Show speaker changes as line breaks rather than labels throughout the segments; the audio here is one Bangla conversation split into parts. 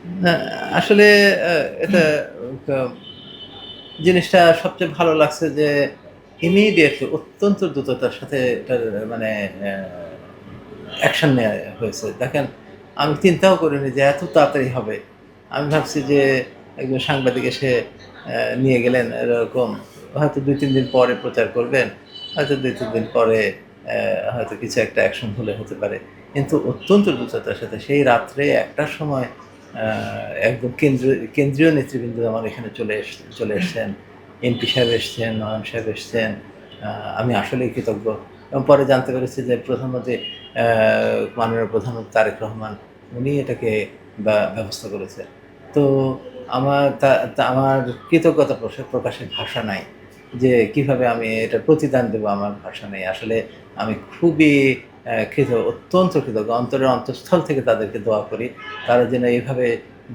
না, আসলে আ এটা কা জিনিসটা সবচেয়ে ভালো লাগছে যে ইমিডিয়েটলি অত্যন্ত দ্রুততার সাথে এটার মানে অ্যা অ্যাকশন নেয়া হয়েছে। দেখেন, আমি চিন্তাও করিনি যে এত তাড়াতাড়ি হবে। আমি ভাবছি যে একজন সাংবাদিক এসে নিয়ে গেলেন এরকম হয়তো ২-৩ দিন পরে প্রচার করবেন। হয়তো ২-৩ দিন পরে হয়তো কিছু একটা অ্যাকশন হলে হতে পারে। কিন্তু অত্যন্ত দ্রুততার সাথে সেই রাত্রে ১ টার সময় আ একদম কেন্দ্রীয় নেতৃবৃন্দ আমার এখানে চলে এসছেন। এমপি সাহেব এসছেন, নয়ন সাহেব এসছেন। আ আমি আসলেই কৃতজ্ঞ। এবং পরে জানতে পেরেছি যে প্রধানমন্ত্রী অ্যা মাননীয় প্রধানমন্ত্রী তারেক রহমান উনি এটাকে ব্যবস্থা করেছেন। তো আমার তা তা আমার কৃতজ্ঞতা প্রকাশের ভাষা নাই। যে কিভাবে আমি এটার প্রতিদান দেব আমার ভাষা নেই। আসলে আমি খুবই অত্যন্ত কৃতজ্ঞ। অন্তরের অন্তঃস্থল থেকে তাদেরকে দোয়া করি। তারা যেন এভাবে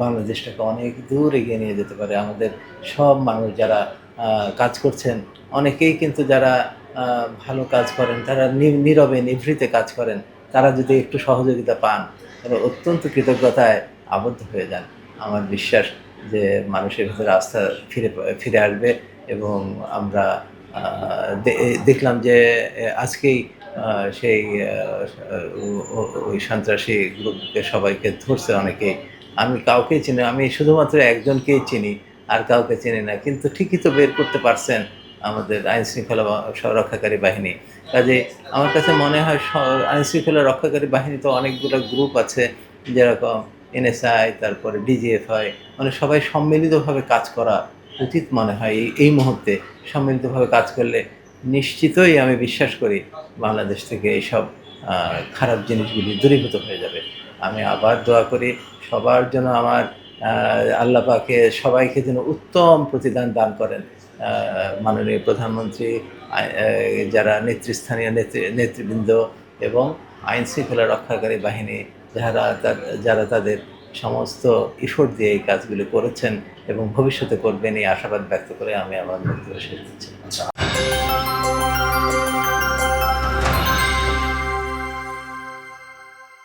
বাংলাদেশটাকে অনেক দূর এগিয়ে নিয়ে যেতে পারে। আমাদের সব মানুষ যারা আ কাজ করছেন, অনেকেই কিন্তু যারা আ ভালো কাজ করেন, তারা নীরবে নিভৃতে কাজ করেন। তারা যদি একটু সহযোগিতা পান, তাহলে অত্যন্ত কৃতজ্ঞতায় আবদ্ধ হয়ে যান। আমার বিশ্বাস যে মানুষের ভেতরে আস্থা ফিরে আসবে এবং আমরা আ দেখলাম যে আজকেই আ সেই আ ও ও ওই সন্ত্রাসী গ্রুপকে সবাইকে ধরছে অনেকেই। আমি কাউকেই চিনি না। আমি শুধুমাত্র একজনকেই চিনি। আর কাউকে চিনি না। কিন্তু ঠিকই তো বের করতে পারছেন আমাদের আইনশৃঙ্খলা রক্ষাকারী বাহিনী। কাজেই আমার কাছে মনে হয় আইনশৃঙ্খলা রক্ষাকারী বাহিনী তো অনেকগুলো গ্রুপ আছে যেরকম এনএসআই, তারপরে ডিজিএফআই মানে সবাই সম্মিলিতভাবে কাজ করা উচিত মনে হয় এই মুহূর্তে। সম্মিলিতভাবে কাজ করলে নিশ্চিতই আমি বিশ্বাস করি বাংলাদেশ থেকে এইসব আ খারাপ জিনিসগুলি দূরীভূত হয়ে যাবে। আমি আবার দোয়া করি সবার জন্য আমার আ আল্লাহ পাকে সবাইকে যেন উত্তম প্রতিদান দান করেন। আ মাননীয় প্রধানমন্ত্রী, যারা নেতৃস্থানীয় নেতৃবৃন্দ এবং আইনশৃঙ্খলা রক্ষাকারী বাহিনী যারা যারা তাদের সমস্ত এফোর্ট দিয়ে এই কাজগুলো করেছেন এবং ভবিষ্যতে করবেন এই আশাবাদ ব্যক্ত করে আমি আমার বক্তব্য শেষ করছি।
আচ্ছা।